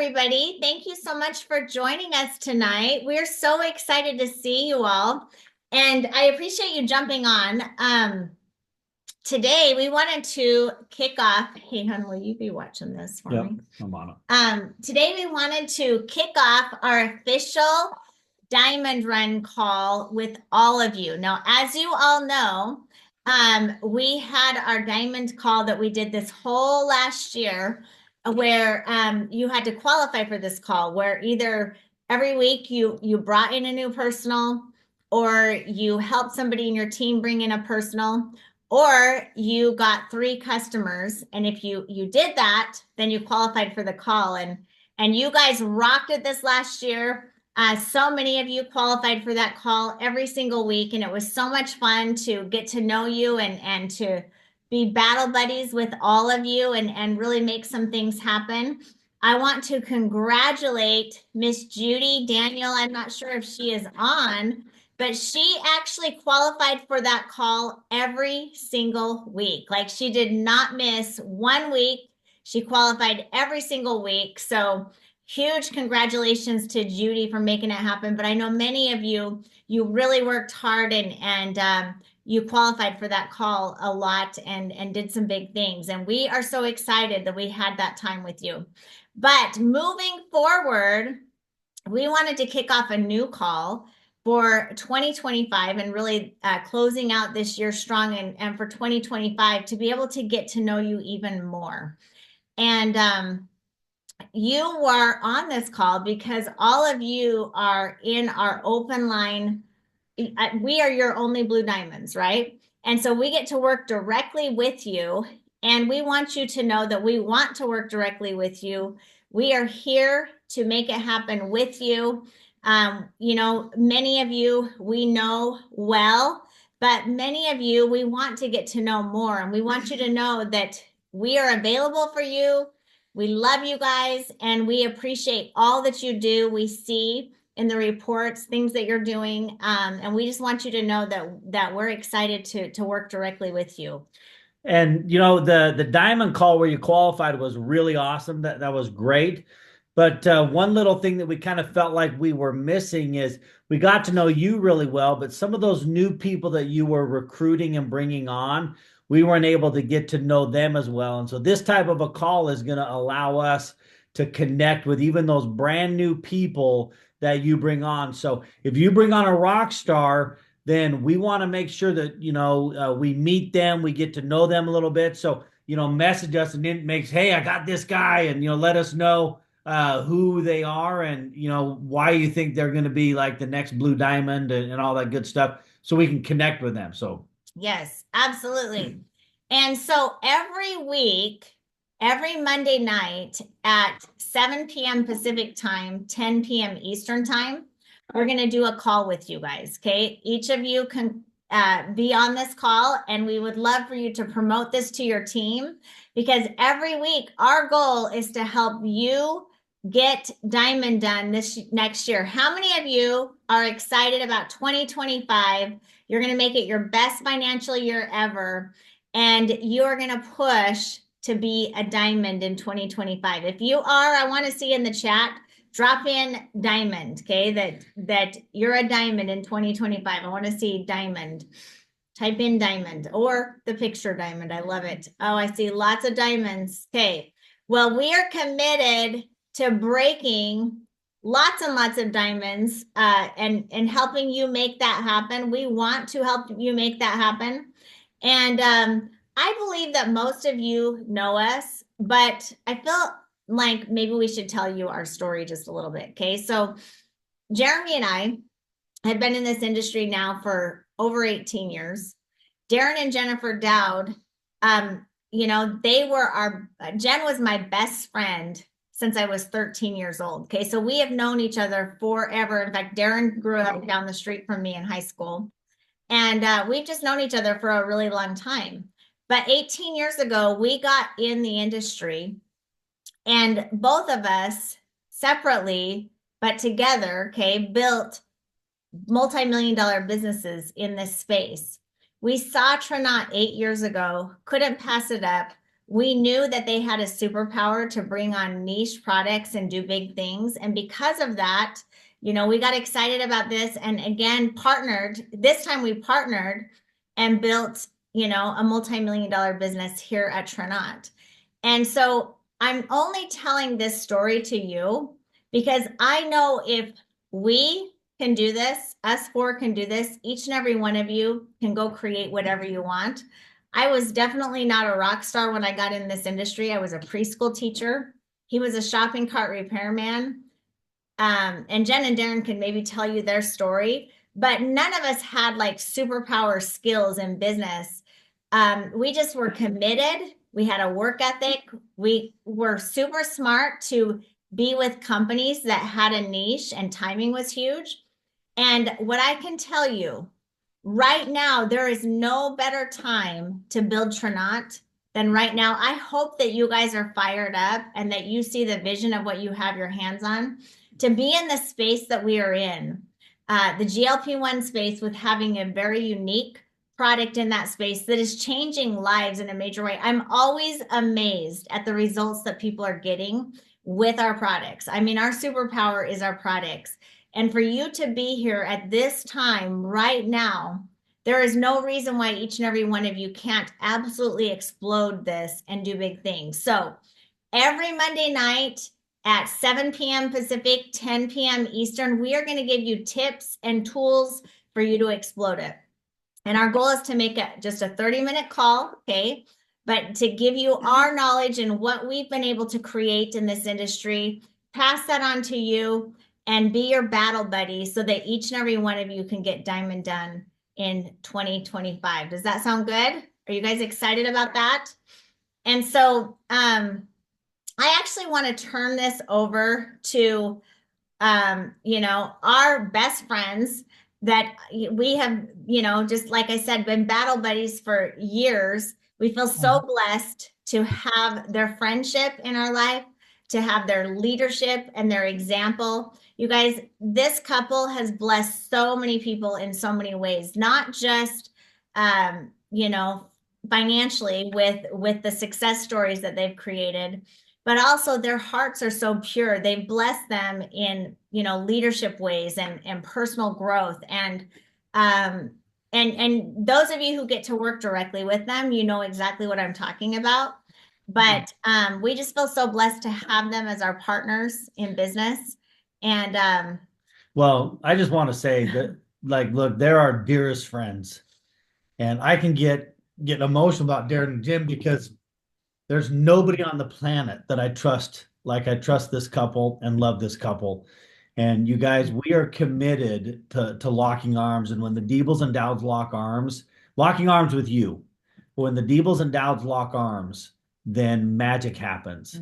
everybody. Thank you so much for joining us tonight. We're so excited to see you all, and I appreciate you jumping on. Today, we wanted to kick off. Hey, hon, will you be watching this for Yep, me? I'm on it. Today, we wanted to kick off our official Diamond Run call with all of you. Now, as you all know, we had our Diamond call that we did this whole last year where you had to qualify for this call, where either every week you brought in a new personal, or you helped somebody in your team bring in a personal, or you got 3 customers. And if you did that, then you qualified for the call. And you guys rocked it this last year. So many of you qualified for that call every single week, and it was so much fun to get to know you and to be battle buddies with all of you and really make some things happen. I want to congratulate Miss Judy Daniel. I'm not sure if she is on, but she actually qualified for that call every single week. Like, she did not miss one week. She qualified every single week. So huge congratulations to Judy for making it happen. But I know many of you really worked hard and you qualified for that call a lot and did some big things. And we are so excited that we had that time with you. But moving forward, we wanted to kick off a new call for 2025 and really closing out this year strong and for 2025 to be able to get to know you even more. And you were on this call because all of you are in our open line. We are your only Blue Diamonds, right? And so we get to work directly with you. And we want you to know that we want to work directly with you. We are here to make it happen with you. Many of you we know well, but many of you we want to get to know more. And we want you to know that we are available for you. We love you guys, and we appreciate all that you do. We see in the reports things that you're doing, and we just want you to know that we're excited to work directly with you. And the diamond call where you qualified was really awesome. That was great. But one little thing that we kind of felt like we were missing is we got to know you really well, but some of those new people that you were recruiting and bringing on, we weren't able to get to know them as well. And so this type of a call is going to allow us to connect with even those brand new people that you bring on. So if you bring on a rock star, then we want to make sure that we meet them, we get to know them a little bit. So message us and it makes, hey, I got this guy, and let us know who they are and why you think they're going to be like the next Blue Diamond and all that good stuff, so we can connect with them. So yes, absolutely. And so every week, every Monday night at 7 p.m. Pacific time, 10 p.m. Eastern time, we're going to do a call with you guys. Okay, each of you can be on this call, and we would love for you to promote this to your team, because every week our goal is to help you get Diamond done this next year. How many of you are excited about 2025? You're going to make it your best financial year ever, and you're going to push to be a diamond in 2025. If you are, I want to see in the chat, drop in diamond, okay? That you're a diamond in 2025. I want to see diamond. Type in diamond or the picture diamond. I love it. Oh, I see lots of diamonds. Okay. Well, we are committed to breaking lots and lots of diamonds and helping you make that happen. We want to help you make that happen. And I believe that most of you know us, but I feel like maybe we should tell you our story just a little bit. Okay. So Jeremy and I had been in this industry now for over 18 years. Darren and Jennifer Dowd, they were Jen was my best friend since I was 13 years old. Okay. So we have known each other forever. In fact, Darren grew up down the street from me in high school. And we've just known each other for a really long time. But 18 years ago, we got in the industry, and both of us separately, but together, okay, built multi-million-dollar businesses in this space. We saw Trinot 8 years ago, couldn't pass it up. we knew that they had a superpower to bring on niche products and do big things. And because of that, we got excited about this and again partnered. This time we partnered and built, a multi-million dollar business here at Trinot. And so I'm only telling this story to you because I know if we can do this, us four can do this, each and every one of you can go create whatever you want. I was definitely not a rock star when I got in this industry. I was a preschool teacher. He was a shopping cart repairman. And Jen and Darren can maybe tell you their story, but none of us had like superpower skills in business. We just were committed. We had a work ethic. We were super smart to be with companies that had a niche, and timing was huge. And what I can tell you right now, there is no better time to build Trinot than right now. I hope that you guys are fired up and that you see the vision of what you have your hands on to be in the space that we are in, the GLP-1 space, with having a very unique product in that space that is changing lives in a major way. I'm always amazed at the results that people are getting with our products. I mean, our superpower is our products. And for you to be here at this time right now, there is no reason why each and every one of you can't absolutely explode this and do big things. So every Monday night at 7 p.m. Pacific, 10 p.m. Eastern, we are going to give you tips and tools for you to explode it. And our goal is to make it just a 30-minute call, okay? But to give you our knowledge and what we've been able to create in this industry, pass that on to you and be your battle buddy so that each and every one of you can get diamond done in 2025. Does that sound good? Are you guys excited about that? And so I actually want to turn this over to our best friends that we have, just like I said, been battle buddies for years. We feel so blessed to have their friendship in our life, to have their leadership and their example. You guys, this couple has blessed so many people in so many ways, not just, financially with the success stories that they've created, but also their hearts are so pure. They've blessed them in, leadership ways and personal growth. And those of you who get to work directly with them, you know exactly what I'm talking about. But we just feel so blessed to have them as our partners in business. And Well, I just want to say that, like, look, they're our dearest friends, and I can get emotional about Darren and Jim because there's nobody on the planet that I trust like I trust this couple and love this couple. And you guys, we are committed to locking arms. And when the Deebles and Dowds locking arms with you, when the Deebles and Dowds lock arms, then magic happens.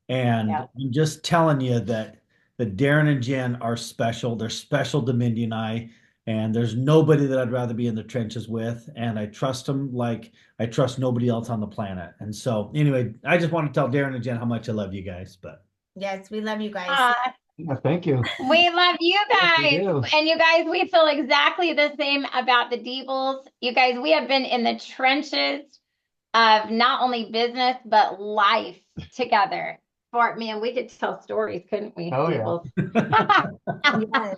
And Yeah. I'm just telling you that Darren and Jen are special. They're special to Mindy and I. And there's nobody that I'd rather be in the trenches with. And I trust them like I trust nobody else on the planet. And so, anyway, I just want to tell Darren and Jen how much I love you guys. But yes, we love you guys. Yeah, thank you. We love you Yes, we guys. do. And you guys, we feel exactly the same about the Deebles. You guys, we have been in the trenches of not only business, but life together. Man, we could tell stories, couldn't we? Oh, yeah. Deebles? Yes.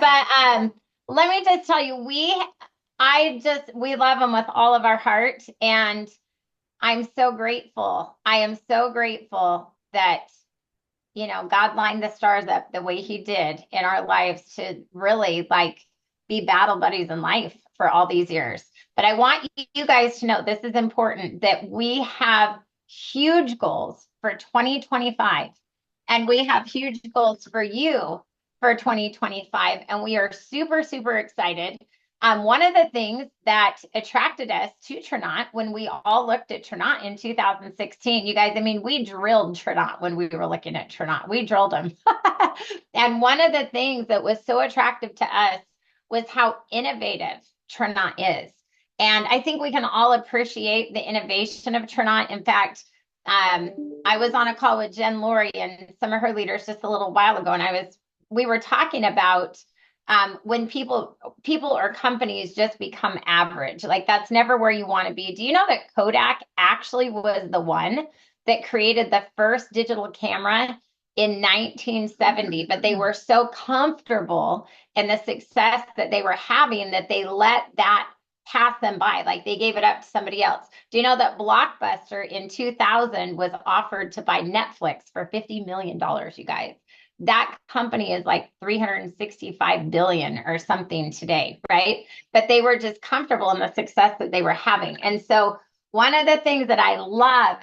But let me just tell you, we love them with all of our heart. And I'm so grateful. I am so grateful that God lined the stars up the way he did in our lives to really be battle buddies in life for all these years. But I want you guys to know this is important, that we have huge goals for 2025 and we have huge goals for you for 2025. And we are super, super excited. One of the things that attracted us to Trinot when we all looked at Trinot in 2016, you guys, I mean, we drilled Trinot when we were looking at Trinot. We drilled them. And one of the things that was so attractive to us was how innovative Trinot is. And I think we can all appreciate the innovation of Trinot. In fact, I was on a call with Jen Laurie and some of her leaders just a little while ago, and we were talking about when people or companies just become average. Like that's never where you want to be. Do you know that Kodak actually was the one that created the first digital camera in 1970, but they were so comfortable in the success that they were having that they let that pass them by, like they gave it up to somebody else. Do you know that Blockbuster in 2000 was offered to buy Netflix for $50 million, you guys? That company is like 365 billion or something today, right? But they were just comfortable in the success that they were having. And so one of the things that I love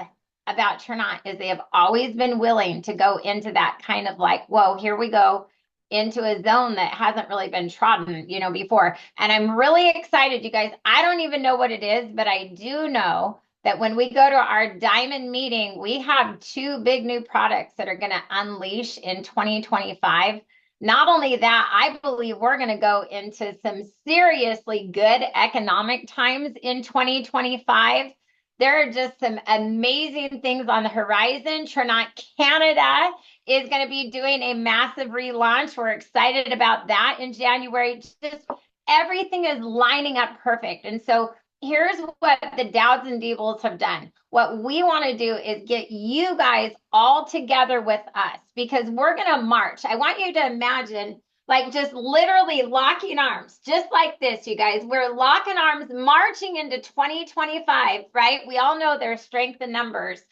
about Trinont is they have always been willing to go into that kind of like, whoa, here we go into a zone that hasn't really been trodden, before. And I'm really excited, you guys. I don't even know what it is, but I do know that when we go to our diamond meeting, we have 2 big new products that are going to unleash in 2025. Not only that, I believe we're going to go into some seriously good economic times in 2025. There are just some amazing things on the horizon. Trinont Canada is going to be doing a massive relaunch. We're excited about that in January. Just everything is lining up perfect. And so here's what the Dowds and Deebles have done. What we want to do is get you guys all together with us because we're going to march. I want you to imagine like just literally locking arms, just like this, you guys. We're locking arms, marching into 2025, right? We all know there's strength in numbers.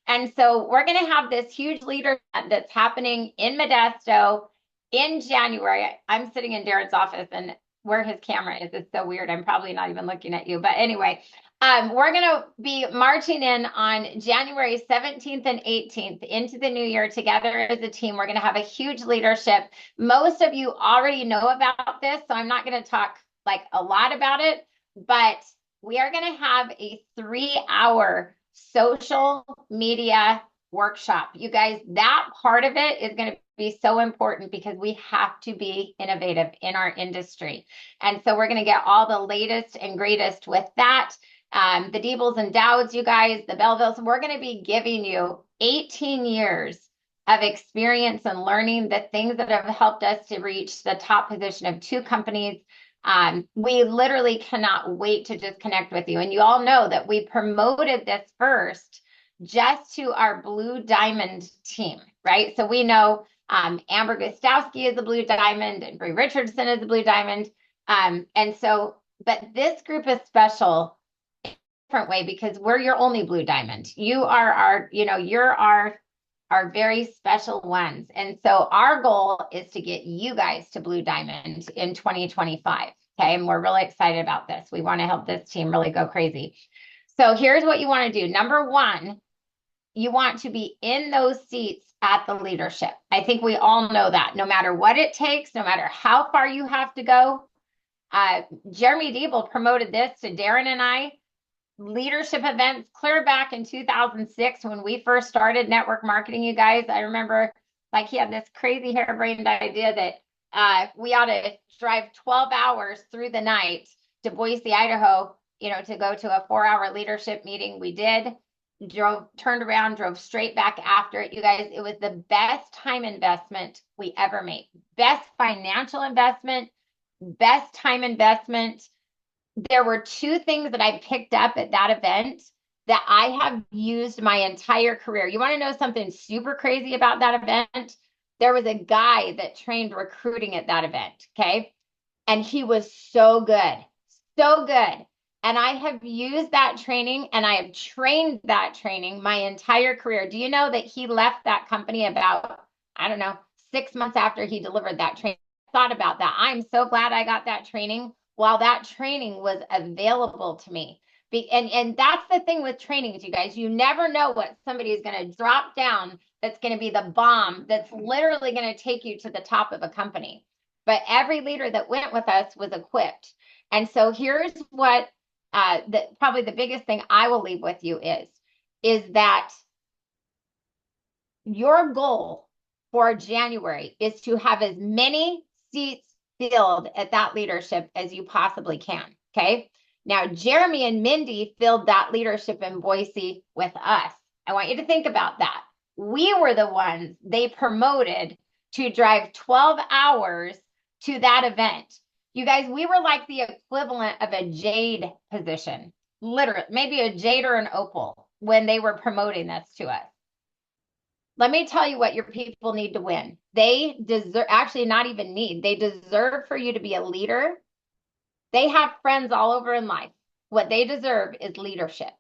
And so we're going to have this huge leader that's happening in Modesto in January. I'm sitting in Darren's office and where his camera is. It's so weird. I'm probably not even looking at you. But anyway, we're going to be marching in on January 17th and 18th into the new year together as a team. We're going to have a huge leadership. Most of you already know about this, so I'm not going to talk like a lot about it, but we are going to have a 3-hour social media workshop. You guys, that part of it is going to be so important because we have to be innovative in our industry. And so we're going to get all the latest and greatest with that. The Deebles and Dowds, you guys, the Bellevilles, we're going to be giving you 18 years of experience and learning the things that have helped us to reach the top position of 2 companies. We literally cannot wait to just connect with you. And you all know that we promoted this first just to our Blue Diamond team, right? So we know Amber Gostowski is a Blue Diamond and Bree Richardson is a Blue Diamond. And so, but this group is special in a different way because we're your only Blue Diamond. You are our, you're our very special ones. And so our goal is to get you guys to Blue Diamond in 2025. Okay. And we're really excited about this. We want to help this team really go crazy. So here's what you want to do. Number 1, you want to be in those seats at the leadership. I think we all know that no matter what it takes, no matter how far you have to go. Jeremy Deeble promoted this to Darren and I. Leadership events clear back in 2006 when we first started network marketing, you guys. I remember like he had this crazy harebrained idea that we ought to drive 12 hours through the night to Boise, Idaho, to go to a 4-hour leadership meeting. We did. Turned around, drove straight back after it. You guys, it was the best time investment we ever made. Best financial investment, best time investment. There were 2 things that I picked up at that event that I have used my entire career. You want to know something super crazy about that event? There was a guy that trained recruiting at that event, okay? And he was so good, so good. And I have used that training and I have trained that training my entire career. Do you know that he left that company about, 6 months after he delivered that training? Thought about that. I'm so glad I got that training while that training was available to me. And that's the thing with trainings, you guys. You never know what somebody is going to drop down that's going to be the bomb that's literally going to take you to the top of a company. But every leader that went with us was equipped. And so here's what probably the biggest thing I will leave with you is that your goal for January is to have as many seats filled at that leadership as you possibly can. Okay. Now, Jeremy and Mindy filled that leadership in Boise with us. I want you to think about that. We were the ones they promoted to drive 12 hours to that event. You guys, we were like the equivalent of a jade position, literally, maybe a jade or an opal when they were promoting this to us. Let me tell you what your people need to win. They deserve, actually, not even need, they deserve for you to be a leader. They have friends all over in life. What they deserve is leadership.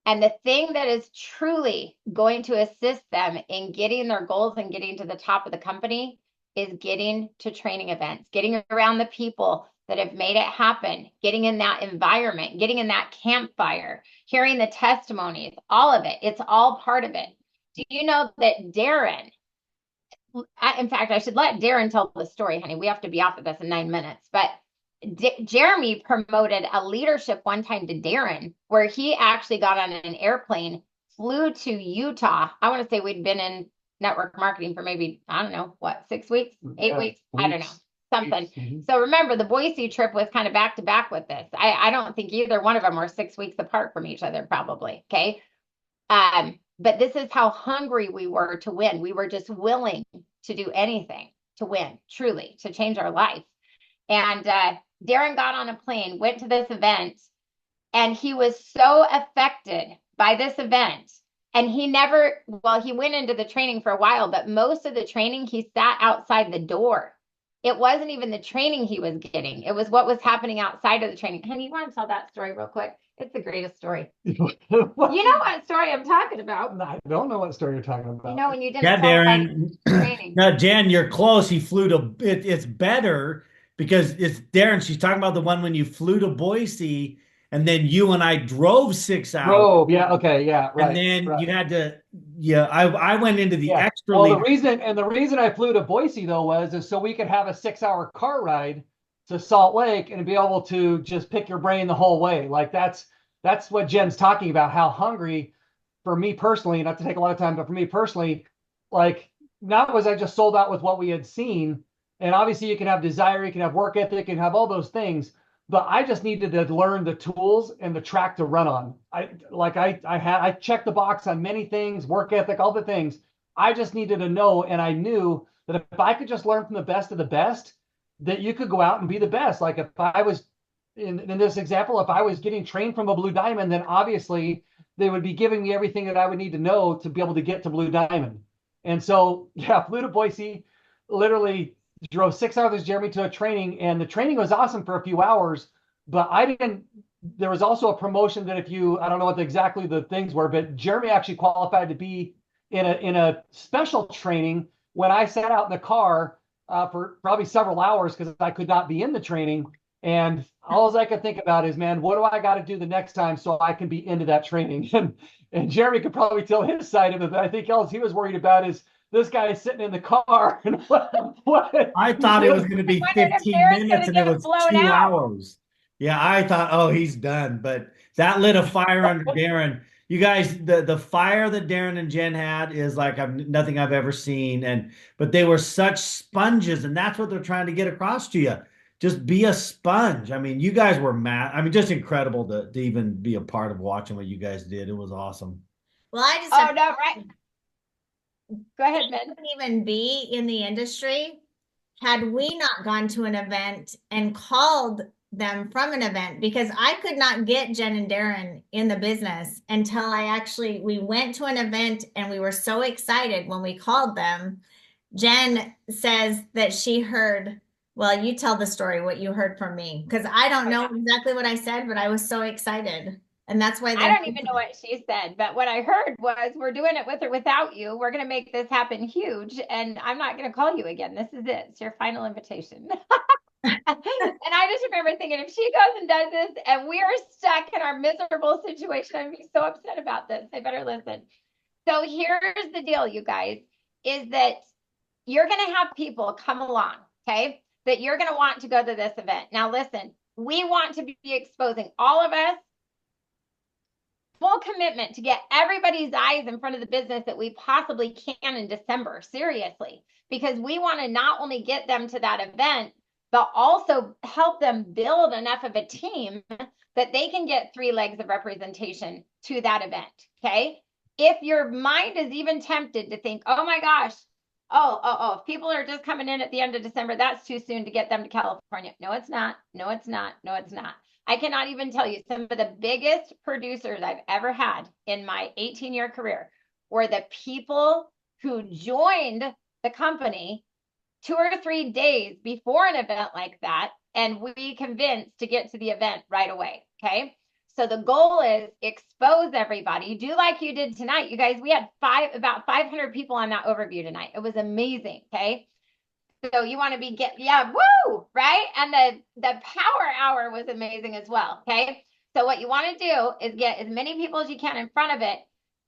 And the thing that is truly going to assist them in getting their goals and getting to the top of the company is getting to training events, getting around the people that have made it happen, getting in that environment, getting in that campfire, hearing the testimonies, all of it. It's all part of it. Do you know that Darren, in fact, I should let Darren tell the story, honey. We have to be off of this in 9 minutes, but Jeremy promoted a leadership one time to Darren where he actually got on an airplane, flew to Utah. I want to say we'd been in network marketing for maybe, I don't know, what, 6 weeks, 8 weeks? I don't know, something. Mm-hmm. So remember, the Boise trip was kind of back to back with this. I don't think either one of them were 6 weeks apart from each other, probably. Okay. But this is how hungry we were to win. We were just willing to do anything to win, truly, to change our life. And Darren got on a plane, went to this event, and he was so affected by this event. And he never, well, he went into the training for a while, but most of the training, he sat outside the door. It wasn't even the training he was getting. It was what was happening outside of the training. Honey, you want to tell that story real quick? It's the greatest story. You know what story I'm talking about? I don't know what story you're talking about. You know, when you didn't Yeah, tell Darren. training. No, Jen, you're close. He flew to it's better because it's Darren. She's talking about the one when you flew to Boise and then you and I drove 6 hours. Oh, yeah, okay, yeah, right. And then right. you had to, yeah, I went into the extra. Well, the reason I flew to Boise though is so we could have a 6-hour car ride to Salt Lake and be able to just pick your brain the whole way. Like that's what Jen's talking about, how hungry for me personally, not to take a lot of time, but for me personally, like not was I just sold out with what we had seen. And obviously you can have desire, you can have work ethic, you can have all those things. But I just needed to learn the tools and the track to run on. I checked the box on many things, work ethic, all the things. I just needed to know, and I knew that if I could just learn from the best of the best, that you could go out and be the best. Like if I was in this example, if I was getting trained from a Blue Diamond, then obviously they would be giving me everything that I would need to know to be able to get to Blue Diamond. And so, yeah, flew to Boise, literally drove 6 hours with Jeremy to a training, and the training was awesome for a few hours, but there was also a promotion that I don't know what exactly the things were, but Jeremy actually qualified to be in a special training when I sat out in the car for probably several hours because I could not be in the training. And all I could think about is, man, what do I got to do the next time so I can be into that training? And Jeremy could probably tell his side of it, but I think all he was worried about is this guy is sitting in the car. And what I thought it was going to be 15 minutes and it was 2 hours. Yeah, I thought, oh, he's done. But that lit a fire under Darren. You guys, the fire that Darren and Jen had is like nothing I've ever seen. But they were such sponges, and that's what they're trying to get across to you. Just be a sponge. I mean, you guys were mad. I mean, just incredible to even be a part of watching what you guys did. It was awesome. Well, I just right. Go ahead, Ben. Wouldn't even be in the industry had we not gone to an event and called them from an event, because I could not get Jen and Darren in the business until we went to an event, and we were so excited when we called them. Jen says that she heard, well, you tell the story, what you heard from me, because I don't know exactly what I said, but I was so excited. And that's why I don't even know what she said, but what I heard was, we're doing it with or without you. We're going to make this happen huge, and I'm not going to call you again. This is it. It's your final invitation. And I just remember thinking, if she goes and does this and we're stuck in our miserable situation, I'm be so upset about this. I better listen. So here's the deal, you guys, is that you're going to have people come along, okay, that you're going to want to go to this event. Now, listen, we want to be exposing all of us full commitment to get everybody's eyes in front of the business that we possibly can in December, seriously, because we want to not only get them to that event, but also help them build enough of a team that they can get 3 legs of representation to that event, okay? If your mind is even tempted to think, oh my gosh, If people are just coming in at the end of December, that's too soon to get them to California. No, it's not. No, it's not. No, it's not. I cannot even tell you, some of the biggest producers I've ever had in my 18-year career were the people who joined the company 2 or 3 days before an event like that, and we convinced to get to the event right away. Okay. So the goal is expose everybody. Do like you did tonight. You guys, we had about 500 people on that overview tonight. It was amazing. Okay. So you want to be woo, right? And the power hour was amazing as well. Okay. So what you want to do is get as many people as you can in front of it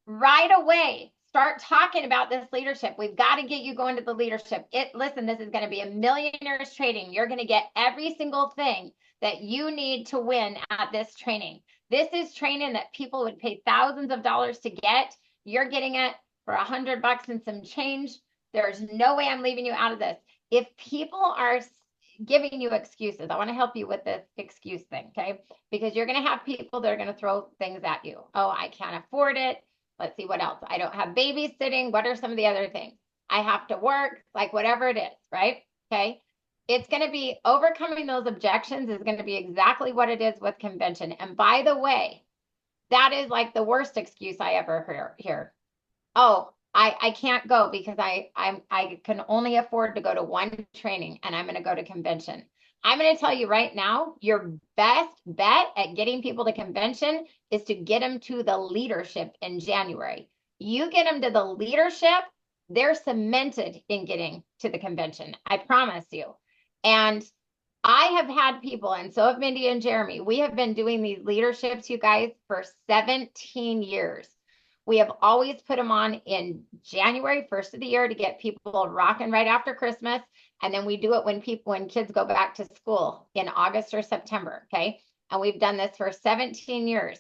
right away. Start talking about this leadership. We've got to get you going to the leadership. Listen, this is going to be a millionaires training. You're going to get every single thing that you need to win at this training. This is training that people would pay thousands of dollars to get. You're getting it for $100 and some change. There's no way I'm leaving you out of this. If people are giving you excuses, I want to help you with this excuse thing, okay? Because you're going to have people that are going to throw things at you. Oh, I can't afford it. Let's see what else. I don't have babysitting. What are some of the other things? I have to work, like whatever it is, right? Okay. It's going to be overcoming those objections is going to be exactly what it is with convention. And by the way, that is like the worst excuse I ever hear. Oh, I can't go because I can only afford to go to one training and I'm going to go to convention. I'm going to tell you right now, your best bet at getting people to convention is to get them to the leadership in January. You get them to the leadership, they're cemented in getting to the convention. I promise you. And I have had people, and so have Mindy and Jeremy. We have been doing these leaderships, you guys, for 17 years. We have always put them on in January, first of the year, to get people rocking right after Christmas. And then we do it when kids go back to school in August or September. Okay. And we've done this for 17 years.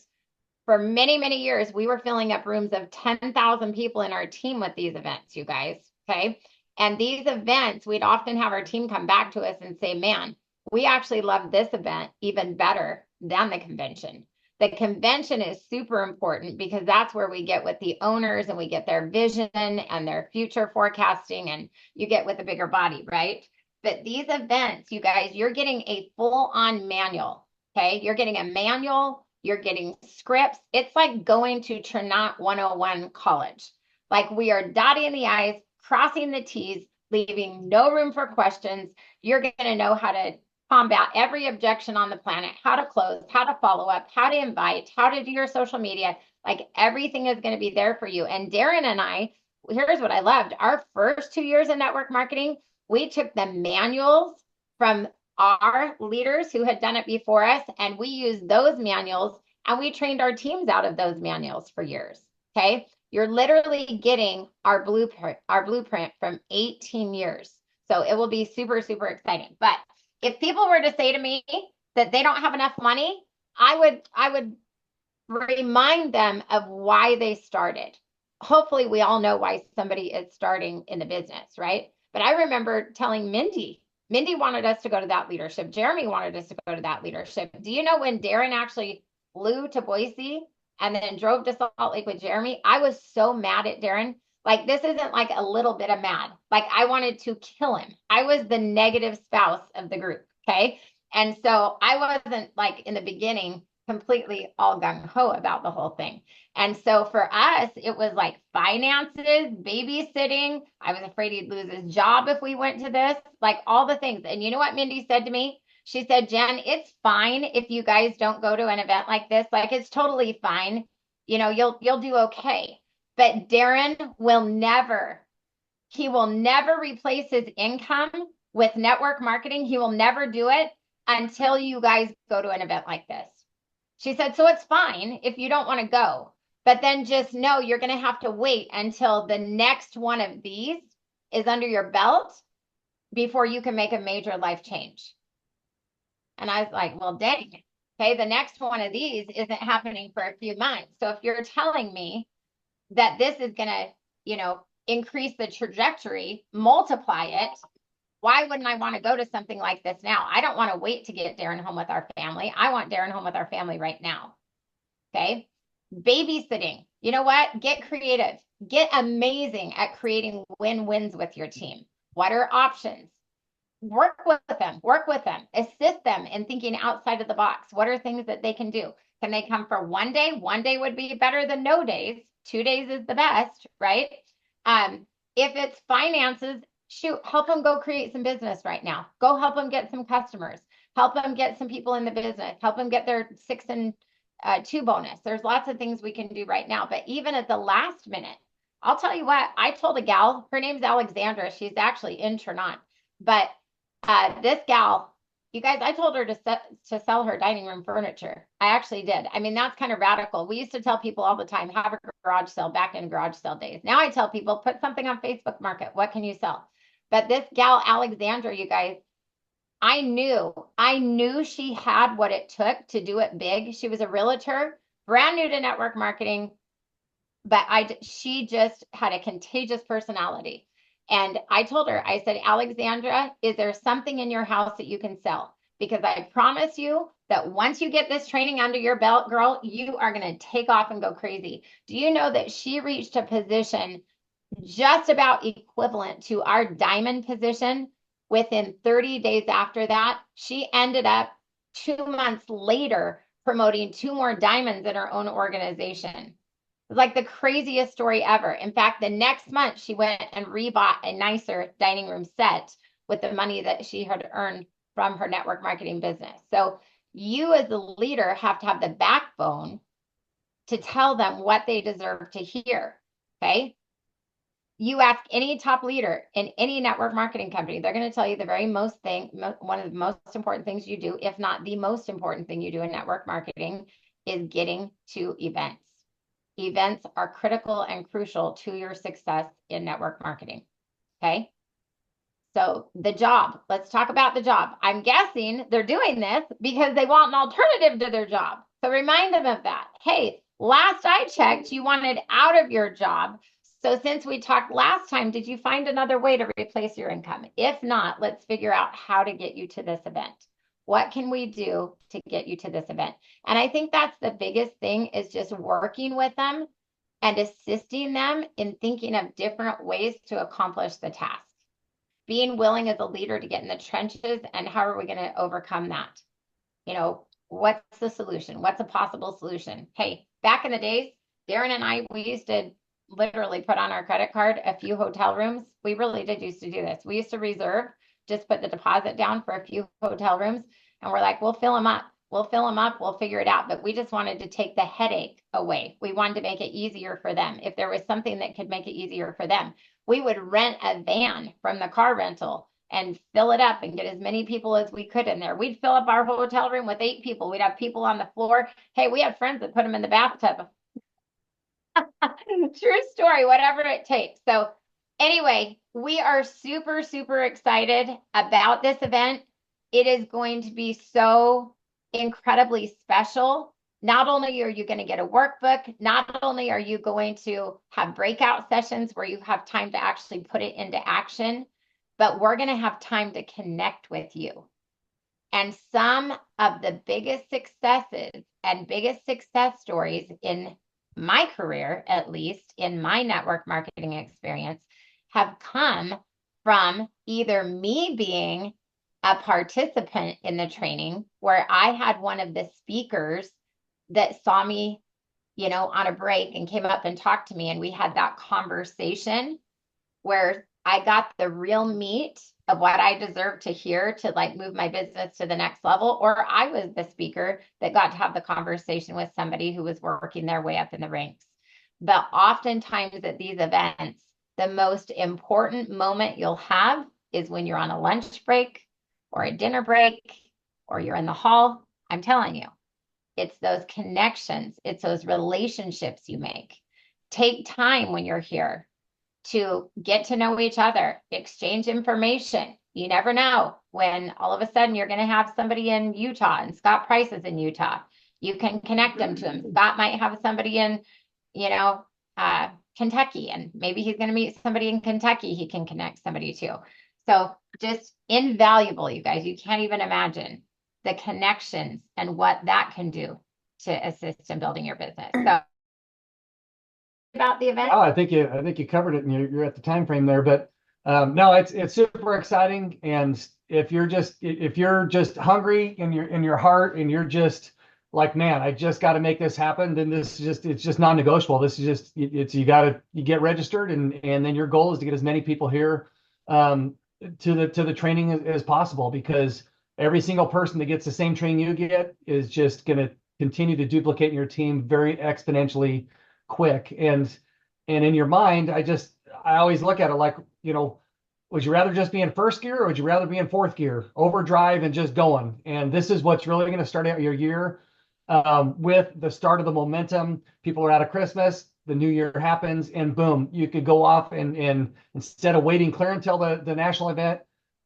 For many, many years, we were filling up rooms of 10,000 people in our team with these events, you guys. Okay. And these events, we'd often have our team come back to us and say, man, we actually love this event even better than the convention. The convention is super important because that's where we get with the owners and we get their vision and their future forecasting, and you get with a bigger body, right? But these events, you guys, you're getting a full-on manual, okay? You're getting a manual, you're getting scripts. It's like going to Trinant 101 college. Like, we are dotting the I's, crossing the T's, leaving no room for questions. You're going to know how to combat every objection on the planet, how to close, how to follow up, how to invite, how to do your social media. Like, everything is going to be there for you. And Darren and I, here's what I loved. Our first 2 years in network marketing, we took the manuals from our leaders who had done it before us, and we used those manuals and we trained our teams out of those manuals for years. Okay. You're literally getting our blueprint from 18 years. So it will be super, super exciting. But if people were to say to me that they don't have enough money, I would remind them of why they started. Hopefully we all know why somebody is starting in the business, right? But I remember telling Mindy wanted us to go to that leadership. Jeremy wanted us to go to that leadership. Do you know when Darren actually flew to Boise and then drove to Salt Lake with Jeremy? I was so mad at Darren. Like, this isn't like a little bit of mad. Like, I wanted to kill him. I was the negative spouse of the group. Okay. And so I wasn't, like, in the beginning completely all gung-ho about the whole thing. And so for us, it was like finances, babysitting. I was afraid he'd lose his job if we went to this, like all the things. And you know what Mindy said to me? She said, Jen, it's fine if you guys don't go to an event like this. Like, it's totally fine. You know, you'll do okay. But Darren will never replace his income with network marketing. He will never do it until you guys go to an event like this. She said, so it's fine if you don't want to go, but then just know you're going to have to wait until the next one of these is under your belt before you can make a major life change. And I was like, well, dang. Okay, the next one of these isn't happening for a few months. So if you're telling me that this is going to, you know, increase the trajectory, multiply it, why wouldn't I want to go to something like this now? I don't want to wait to get Darren home with our family. I want Darren home with our family right now. Okay. Babysitting. You know what? Get creative. Get amazing at creating win-wins with your team. What are options? Work with them, assist them in thinking outside of the box. What are things that they can do? Can they come for one day? One day would be better than no days. 2 days is the best, right? If it's finances, shoot, help them go create some business right now. Go help them get some customers. Help them get some people in the business. Help them get their 6 and 2 bonus. There's lots of things we can do right now. But even at the last minute, I'll tell you what, I told a gal, her name's Alexandra. She's actually in Ternant. But this gal, you guys, I told her to sell her dining room furniture. I actually did. I mean, that's kind of radical. We used to tell people all the time, have a garage sale back in garage sale days. Now I tell people, put something on Facebook Market. What can you sell? But this gal, Alexandra, you guys, I knew she had what it took to do it big. She was a realtor, brand new to network marketing, but she just had a contagious personality. And I told her, I said, Alexandra, is there something in your house that you can sell? Because I promise you that once you get this training under your belt, girl, you are going to take off and go crazy. Do you know that she reached a position just about equivalent to our diamond position? Within 30 days after that, she ended up 2 months later promoting 2 more diamonds in her own organization. It's like the craziest story ever. In fact, the next month she went and rebought a nicer dining room set with the money that she had earned from her network marketing business. So you as a leader have to have the backbone to tell them what they deserve to hear. Okay. You ask any top leader in any network marketing company, they're going to tell you the very most thing, one of the most important things you do, if not the most important thing you do in network marketing, is getting to events. Events are critical and crucial to your success in network marketing. Okay. So the job, let's talk about the job. I'm guessing they're doing this because they want an alternative to their job. So remind them of that. Hey, last I checked, you wanted out of your job. So since we talked last time, did you find another way to replace your income? If not, let's figure out how to get you to this event. What can we do to get you to this event? And I think that's the biggest thing, is just working with them and assisting them in thinking of different ways to accomplish the task. Being willing as a leader to get in the trenches, and how are we going to overcome that? You know, what's the solution? What's a possible solution? Hey, back in the days, Darren and I, we used to literally put on our credit card a few hotel rooms. We really did used to do this. We used to reserve, just put the deposit down for a few hotel rooms, and we're like, we'll fill them up. We'll fill them up. We'll figure it out. But we just wanted to take the headache away. We wanted to make it easier for them. If there was something that could make it easier for them, we would rent a van from the car rental and fill it up and get as many people as we could in there. We'd fill up our hotel room with 8 people. We'd have people on the floor. Hey, we had friends that put them in the bathtub. True story, whatever it takes. So anyway, we are super, super excited about this event. It is going to be so incredibly special. Not only are you going to get a workbook, not only are you going to have breakout sessions where you have time to actually put it into action, but we're going to have time to connect with you. And some of the biggest successes and biggest success stories in my career, at least in my network marketing experience, have come from either me being a participant in the training, where I had one of the speakers that saw me, you know, on a break and came up and talked to me, and we had that conversation where I got the real meat of what I deserve to hear to like move my business to the next level. Or I was the speaker that got to have the conversation with somebody who was working their way up in the ranks. But oftentimes at these events, the most important moment you'll have is when you're on a lunch break or a dinner break, or you're in the hall. I'm telling you, it's those connections. It's those relationships you make. Take time when you're here to get to know each other, exchange information. You never know when all of a sudden you're going to have somebody in Utah, and Scott Price is in Utah. You can connect them to him. Scott might have somebody in, you know, Kentucky, and maybe he's going to meet somebody in Kentucky he can connect somebody to. So just invaluable, you guys. You can't even imagine the connections and what that can do to assist in building your business. So about the event? Oh, I think you covered it, and you're at the time frame there. But no, it's super exciting. And if you're just hungry in your heart, and you're just like, man, I just got to make this happen, then it's just non-negotiable. This is just you get registered, and then your goal is to get as many people here to the training as possible, because every single person that gets the same training you get is just going to continue to duplicate your team very exponentially quick. And in your mind, I always look at it like, would you rather just be in first gear, or would you rather be in fourth gear, overdrive and just going? And this is what's really going to start out your year, with the start of the momentum. People are out of Christmas, the new year happens, and boom, you could go off, and instead of waiting clear until the national event,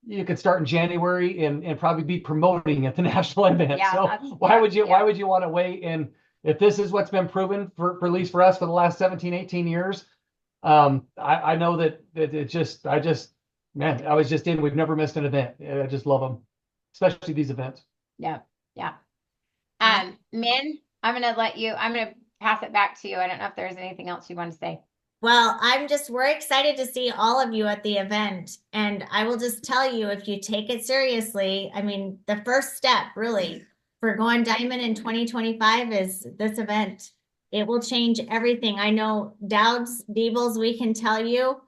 you could start in January and probably be promoting at the national event. Yeah, So why would you want to wait? And if this is what's been proven for at least for us for the last 17, 18 years, I know that man, I was just in, we've never missed an event. I just love them, especially these events. Yeah. Yeah. Min, I'm going to pass it back to you. I don't know if there's anything else you want to say. Well, we're excited to see all of you at the event. And I will just tell you, if you take it seriously, I mean, the first step really for going diamond in 2025 is this event. It will change everything. I know Dowds, Deebles, we can tell you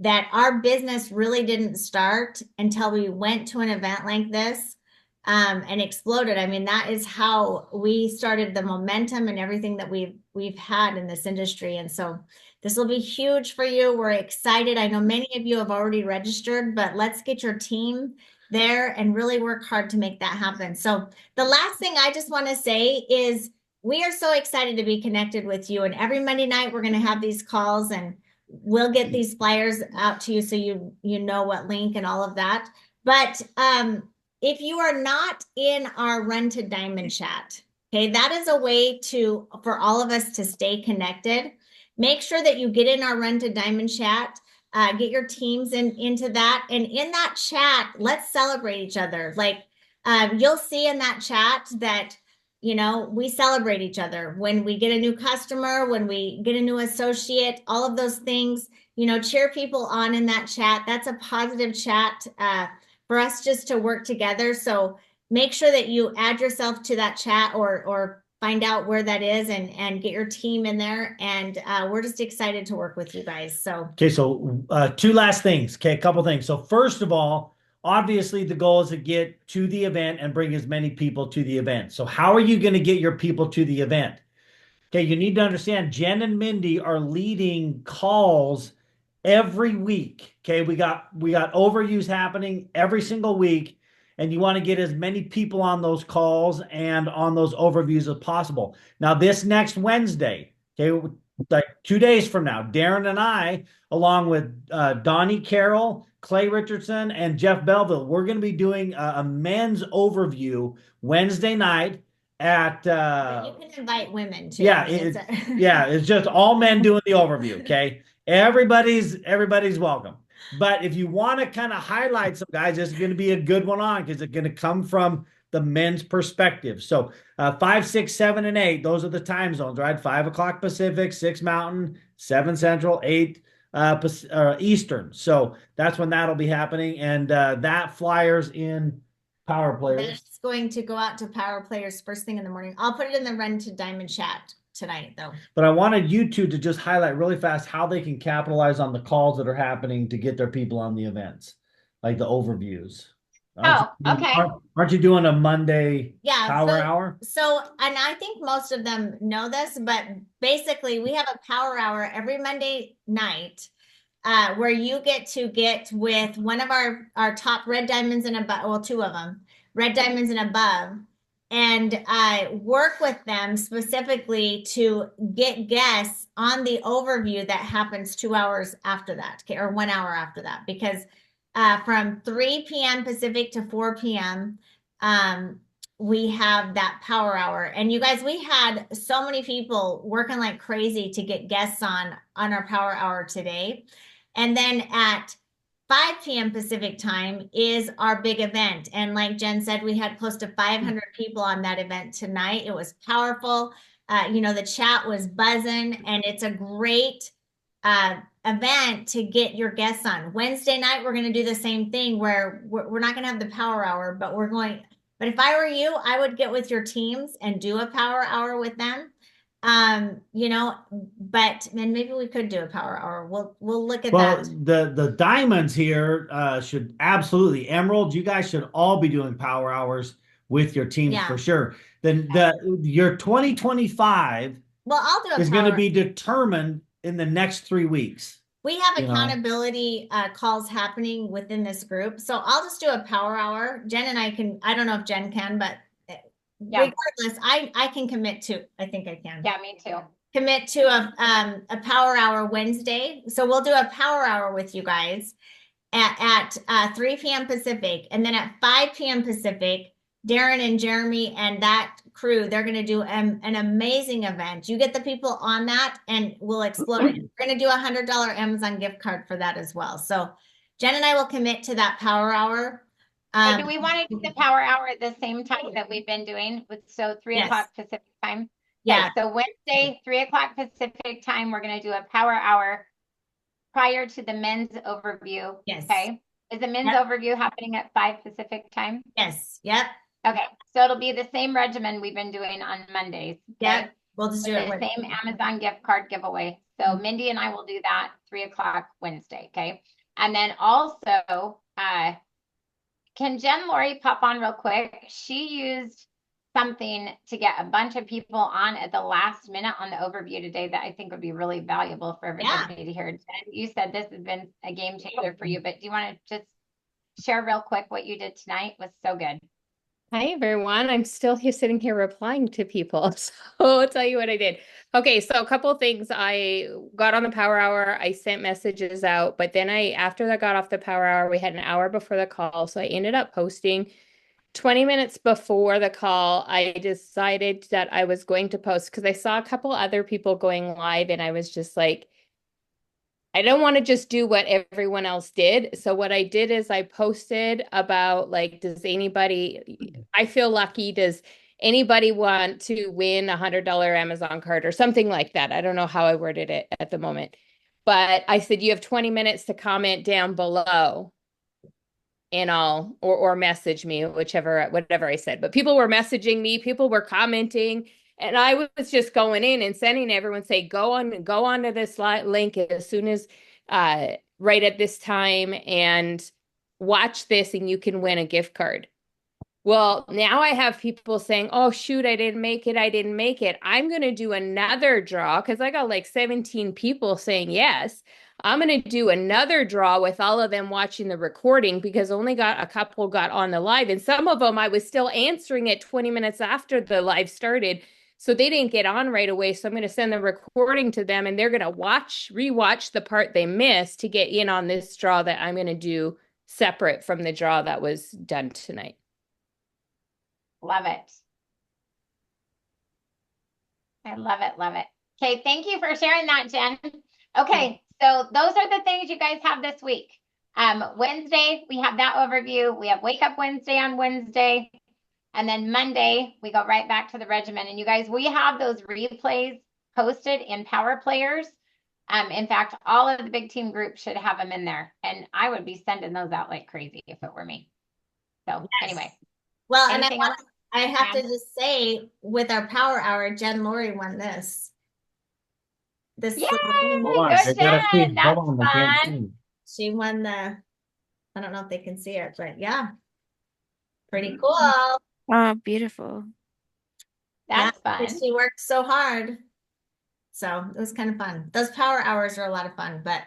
that our business really didn't start until we went to an event like this, and exploded. I mean, that is how we started the momentum and everything that we've had in this industry. And so this will be huge for you. We're excited. I know many of you have already registered, but let's get your team there and really work hard to make that happen. So the last thing I just want to say is we are so excited to be connected with you. And every Monday night, we're going to have these calls, and we'll get these flyers out to you so you know what link and all of that. But if you are not in our Run to Diamond chat, okay, that is a way for all of us to stay connected. Make sure that you get in our Run to Diamond chat, get your teams into that. And in that chat, let's celebrate each other. Like, you'll see in that chat that, we celebrate each other when we get a new customer, when we get a new associate, all of those things, cheer people on in that chat. That's a positive chat for us just to work together. So make sure that you add yourself to that chat, or find out where that is, and get your team in there. And we're just excited to work with you guys. So Okay, so two last things. Okay, a couple things. So first of all, obviously the goal is to get to the event and bring as many people to the event. So how are you going to get your people to the event? Okay, you need to understand Jen and Mindy are leading calls every week. Okay, we got overviews happening every single week, and you want to get as many people on those calls and on those overviews as possible. Now, this next Wednesday, okay, like 2 days from now, Darren and I, along with Donnie Carroll, Clay Richardson, and Jeff Belville, we're going to be doing a men's overview Wednesday night at you can invite women too. yeah, it's just all men doing the overview. Okay, everybody's welcome. But if you want to kind of highlight some guys, this is going to be a good one on, because it's going to come from the men's perspective. So 5, 6, 7, and 8, those are the time zones, right? 5 o'clock Pacific, 6 Mountain, 7 Central, 8 Eastern. So that's when that'll be happening. And that flyers in Power Players. That's going to go out to Power Players first thing in the morning. I'll put it in the Run to Diamond chat tonight, though. But I wanted you two to just highlight really fast how they can capitalize on the calls that are happening to get their people on the events, like the overviews. Okay. Aren't you doing a Monday power hour? So, and I think most of them know this, but basically we have a power hour every Monday night, where you get with one of our top red diamonds and above, well, 2 of them, red diamonds and above, and work with them specifically to get guests on the overview that happens 2 hours after that, okay, or 1 hour after that, because from 3 p.m. Pacific to 4 p.m., we have that power hour. And you guys, we had so many people working like crazy to get guests on our power hour today. And then at 5 p.m. Pacific time is our big event. And like Jen said, we had close to 500 people on that event tonight. It was powerful. The chat was buzzing, and it's a great event to get your guests on. Wednesday night, we're going to do the same thing where we're not going to have the power hour, but but if I were you, I would get with your teams and do a power hour with them. But then maybe we could do a power hour. We'll look at Well, that. the diamonds here should absolutely, Emerald, you guys should all be doing power hours with your teams Yeah. for sure. Then your 2025 Well, I'll do a is going to power. be determined in the next 3 weeks. We have You know. accountability calls happening within this group. So I'll just do a power hour. Jen and I can, I don't know if Jen can, but Yeah. regardless, I can commit to, I think I can. Yeah, me too. Commit to a power hour Wednesday. So we'll do a power hour with you guys at 3 p.m. Pacific. And then at 5 p.m. Pacific, Darren and Jeremy and that crew, they're going to do an amazing event. You get the people on that and we'll explode it. We're going to do $100 Amazon gift card for that as well. So Jen and I will commit to that power hour. So do we want to do the power hour at the same time that we've been doing so 3 Yes. o'clock Pacific time? Yeah. Okay, so Wednesday, 3 o'clock Pacific time, we're going to do a power hour prior to the men's overview. Yes. Okay. Is the men's Yep. overview happening at 5 Pacific time? Yes. Yep. Okay. So it'll be the same regimen we've been doing on Mondays. Okay? Yep. We'll just do The it with same Amazon gift card giveaway. So Mindy and I will do that 3 o'clock Wednesday. Okay. And then also, can Jen Lori pop on real quick? She used something to get a bunch of people on at the last minute on the overview today that I think would be really valuable for everybody to hear. Jen, you said this has been a game changer for you, but do you want to just share real quick what you did tonight? It was so good. Hi, everyone. I'm still here sitting here replying to people. So I'll tell you what I did. Okay, so a couple of things. I got on the power hour. I sent messages out, but then after I got off the power hour, we had an hour before the call. So I ended up posting 20 minutes before the call. I decided that I was going to post because I saw a couple other people going live and I was just like, I don't want to just do what everyone else did. So what I did is I posted about like, I feel lucky. Does anybody want to win $100 Amazon card or something like that? I don't know how I worded it at the moment, but I said, you have 20 minutes to comment down below and or message me, whatever I said, but people were messaging me, people were commenting. And I was just going in and sending everyone say, go on to this link as soon as right at this time and watch this and you can win a gift card. Well, now I have people saying, oh, shoot, I didn't make it. I'm going to do another draw because I got like 17 people saying yes. I'm going to do another draw with all of them watching the recording because only got a couple got on the live. And some of them I was still answering it 20 minutes after the live started. So they didn't get on right away. So I'm going to send the recording to them and they're going to rewatch the part they missed to get in on this draw that I'm going to do separate from the draw that was done tonight. Love it. I love it. Love it. Okay. Thank you for sharing that, Jen. Okay. So those are the things you guys have this week. Wednesday, we have that overview. We have Wake Up Wednesday on Wednesday. And then Monday, we go right back to the regimen. And you guys, we have those replays posted in Power Players. In fact, all of the big team groups should have them in there. And I would be sending those out like crazy if it were me. So anyway. Well, and I have to just say, with our power hour, Jen Lori won this. Yay! Good Jen. That's fun. She won I don't know if they can see it, but yeah. Pretty cool. Oh, beautiful. That's fun. She worked so hard. So it was kind of fun. Those power hours are a lot of fun, but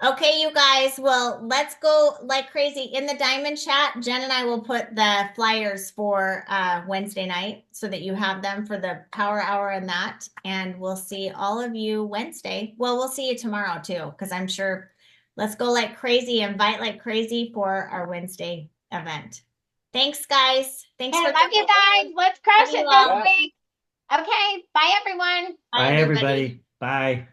okay, you guys, well, let's go like crazy in the diamond chat. Jen and I will put the flyers for Wednesday night so that you have them for the power hour and that, and we'll see all of you Wednesday. Well, we'll see you tomorrow too, because I'm sure let's go like crazy, invite like crazy for our Wednesday event. Thanks, guys. Thanks for love you guys. Let's crush it this week. Okay. Bye, everyone. Bye, everybody. Bye.